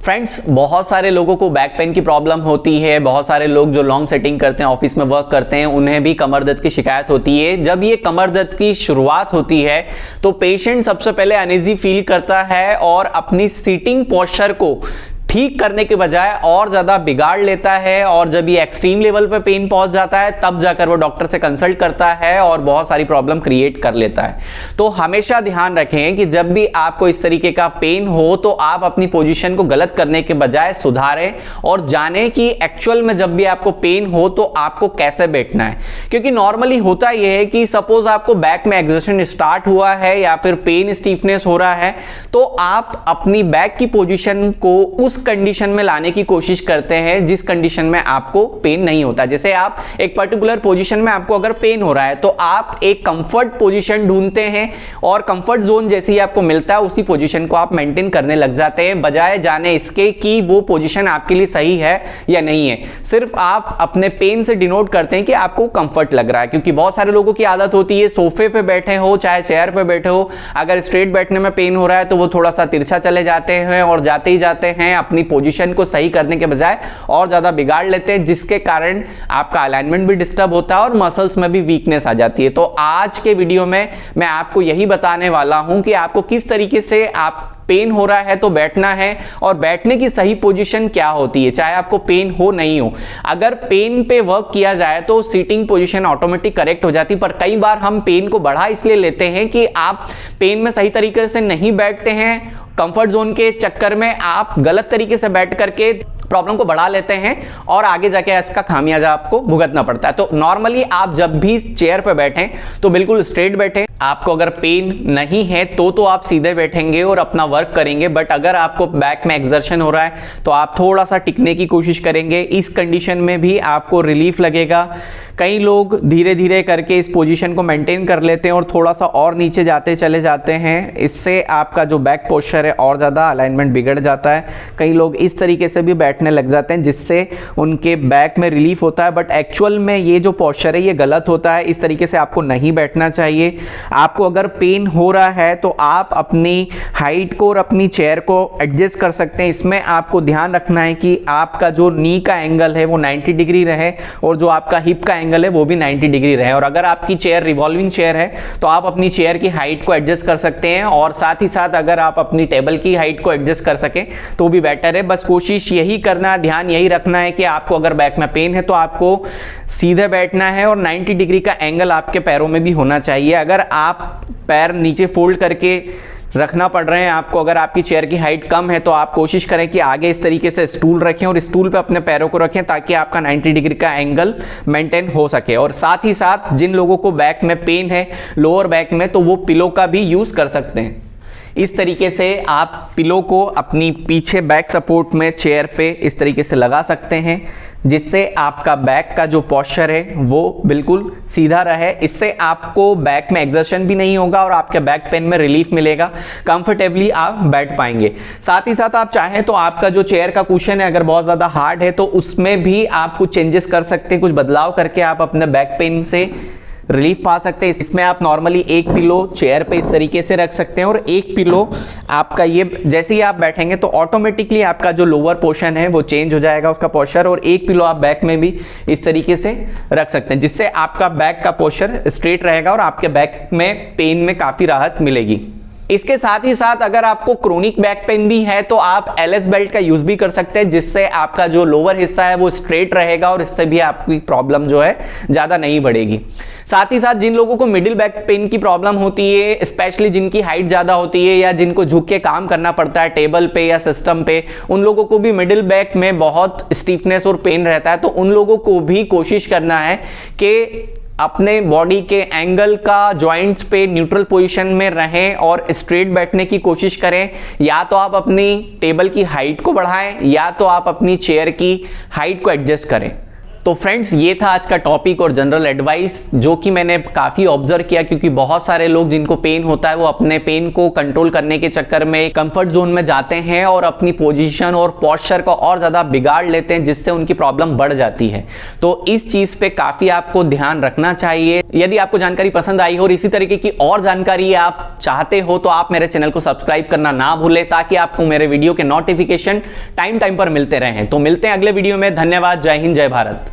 Friends, बहुत सारे लोगों को बैक पेन की प्रॉब्लम होती है। बहुत सारे लोग जो लॉन्ग सेटिंग करते हैं, ऑफिस में वर्क करते हैं, उन्हें भी कमर दर्द की शिकायत होती है। जब ये कमर दर्द की शुरुआत होती है तो पेशेंट सबसे पहले अनईजी फील करता है और अपनी सीटिंग पोस्चर को ठीक करने के बजाय और ज्यादा बिगाड़ लेता है, और जब ये एक्सट्रीम लेवल पे पेन पहुंच जाता है तब जाकर वो डॉक्टर से कंसल्ट करता है और बहुत सारी प्रॉब्लम क्रिएट कर लेता है। तो हमेशा ध्यान रखें कि जब भी आपको इस तरीके का पेन हो तो आप अपनी पोजीशन को गलत करने के बजाय सुधारें और जानें कि एक्चुअल में जब भी आपको पेन हो तो आपको कैसे बैठना है। क्योंकि नॉर्मली होता यह है कि सपोज आपको बैक में एक्सर्शन स्टार्ट हुआ है या फिर पेन स्टीफनेस हो रहा है तो आप अपनी बैक की पोजीशन को उस कंडीशन में लाने की कोशिश करते हैं जिस कंडीशन में आपको पेन नहीं होता। जैसे आप एक पर्टिकुलर पोजीशन में आपको अगर पेन हो रहा है तो आप एक कंफर्ट पोजीशन ढूंढते हैं और कंफर्ट जोन जैसे ही आपको मिलता है उसी पोजीशन को आप मेंटेन करने लग जाते हैं, बजाय जाने इसके कि वो पोजीशन आपके लिए सही है या नहीं है। सिर्फ आप अपने पेन से डिनोट करते हैं कि आपको कंफर्ट लग रहा है। क्योंकि बहुत सारे लोगों की आदत होती है सोफे पे बैठे हो चाहे चेयर पे बैठे हो, अगर स्ट्रेट बैठने में पेन हो रहा है तो वो थोड़ा सा तिरछा चले जाते हैं और जाते ही जाते हैं अपनी पोजीशन को सही करने के बजाय और ज्यादा बिगाड़ लेते हैं, जिसके कारण आपका अलाइनमेंट भी डिस्टर्ब होता है और मसल्स में भी वीकनेस आ जाती है। तो आज के वीडियो में मैं आपको यही बताने वाला हूं कि आपको किस तरीके से आप पेन हो रहा है तो बैठना है और बैठने की सही पोजीशन क्या होती है, चाहे आपको पेन हो नहीं हो। अगर पेन पे वर्क किया जाए तो सीटिंग पोजीशन ऑटोमेटिक करेक्ट हो जाती, पर कई बार हम पेन को बढ़ा इसलिए लेते हैं कि आप पेन में सही तरीके से नहीं बैठते हैं। कंफर्ट जोन के चक्कर में आप गलत तरीके से बैठ करके प्रॉब्लम को बढ़ा लेते हैं और आगे जाके इसका खामियाजा आपको भुगतना पड़ता है। तो नॉर्मली आप जब भी चेयर पर बैठें तो बिल्कुल स्ट्रेट बैठें। आपको अगर पेन नहीं है तो आप सीधे बैठेंगे और अपना वर्क करेंगे, बट अगर आपको बैक में एक्सर्शन हो रहा है तो आप थोड़ा सा टिकने की कोशिश करेंगे। इस कंडीशन में भी आपको रिलीफ लगेगा। कई लोग धीरे धीरे करके इस पोजीशन को मेंटेन कर लेते हैं और थोड़ा सा और नीचे जाते चले जाते हैं। इससे आपका जो बैक पोस्चर है और ज़्यादा अलाइनमेंट बिगड़ जाता है। कई लोग इस तरीके से भी बैठने लग जाते हैं जिससे उनके बैक में रिलीफ होता है, बट एक्चुअल में ये जो पोस्चर है ये गलत होता है। इस तरीके से आपको नहीं बैठना चाहिए। आपको अगर पेन हो रहा है तो आप अपनी हाइट को और अपनी चेयर को एडजस्ट कर सकते हैं। इसमें आपको ध्यान रखना है कि आपका जो नी का एंगल है वो 90 डिग्री रहे और जो आपका हिप का एंगल है वो भी 90 डिग्री रहे। और अगर आपकी चेयर रिवॉल्विंग चेयर है तो आप अपनी चेयर की हाइट को एडजस्ट कर सकते हैं, और साथ ही साथ अगर आप अपनी टेबल की हाइट को एडजस्ट कर सकें तो भी बेटर है। बस कोशिश यही करना, ध्यान यही रखना है कि आपको अगर बैक में पेन है तो आपको सीधे बैठना है और 90 डिग्री का एंगल आपके पैरों में भी होना चाहिए। अगर आप पैर नीचे फोल्ड करके रखना पड़ रहे हैं आपको, अगर आपकी चेयर की हाइट कम है तो आप कोशिश करें कि आगे इस तरीके से स्टूल रखें और स्टूल पे अपने पैरों को रखें ताकि आपका 90 डिग्री का एंगल मेंटेन हो सके। और साथ ही साथ जिन लोगों को बैक में पेन है लोअर बैक में, तो वो पिलो का भी यूज कर सकते हैं। इस तरीके से आप पिलो को अपनी पीछे बैक सपोर्ट में चेयर पे इस तरीके से लगा सकते हैं, जिससे आपका बैक का जो पोस्चर है वो बिल्कुल सीधा रहे। इससे आपको बैक में एक्सर्शन भी नहीं होगा और आपके बैक पेन में रिलीफ मिलेगा, कंफर्टेबली आप बैठ पाएंगे। साथ ही साथ आप चाहें तो आपका जो चेयर का कुशन है अगर बहुत ज़्यादा हार्ड है तो उसमें भी आप कुछ चेंजेस कर सकते हैं, कुछ बदलाव करके आप अपने बैक पेन से रिलीफ पा सकते हैं। इसमें आप नॉर्मली एक पिलो चेयर पे इस तरीके से रख सकते हैं और एक पिलो आपका ये जैसे ही आप बैठेंगे तो ऑटोमेटिकली आपका जो लोअर पोर्शन है वो चेंज हो जाएगा उसका पोस्चर, और एक पिलो आप बैक में भी इस तरीके से रख सकते हैं, जिससे आपका बैक का पोस्चर स्ट्रेट रहेगा और आपके बैक में पेन में काफ़ी राहत मिलेगी। इसके साथ ही साथ अगर आपको क्रोनिक बैक पेन भी है तो आप एलएस बेल्ट का यूज भी कर सकते हैं, जिससे आपका जो लोअर हिस्सा है वो स्ट्रेट रहेगा और इससे भी आपकी प्रॉब्लम जो है ज्यादा नहीं बढ़ेगी। साथ ही साथ जिन लोगों को मिडिल बैक पेन की प्रॉब्लम होती है, स्पेशली जिनकी हाइट ज्यादा होती है या जिनको झुक के काम करना पड़ता है टेबल पे या सिस्टम पे, उन लोगों को भी मिडिल बैक में बहुत स्टीफनेस और पेन रहता है। तो उन लोगों को भी कोशिश करना है कि अपने बॉडी के एंगल का जॉइंट्स पे न्यूट्रल पोजीशन में रहें और स्ट्रेट बैठने की कोशिश करें। या तो आप अपनी टेबल की हाइट को बढ़ाएं या तो आप अपनी चेयर की हाइट को एडजस्ट करें। तो फ्रेंड्स, ये था आज का टॉपिक और जनरल एडवाइस जो कि मैंने काफी ऑब्जर्व किया, क्योंकि बहुत सारे लोग जिनको पेन होता है वो अपने पेन को कंट्रोल करने के चक्कर में कंफर्ट जोन में जाते हैं और अपनी पोजीशन और पोस्चर को और ज्यादा बिगाड़ लेते हैं, जिससे उनकी प्रॉब्लम बढ़ जाती है। तो इस चीज पे काफी आपको ध्यान रखना चाहिए। यदि आपको जानकारी पसंद आई हो और इसी तरीके की और जानकारी आप चाहते हो तो आप मेरे चैनल को सब्सक्राइब करना ना भूलें, ताकि आपको मेरे वीडियो के नोटिफिकेशन टाइम टाइम पर मिलते रहें। तो मिलते हैं अगले वीडियो में। धन्यवाद। जय हिंद, जय भारत।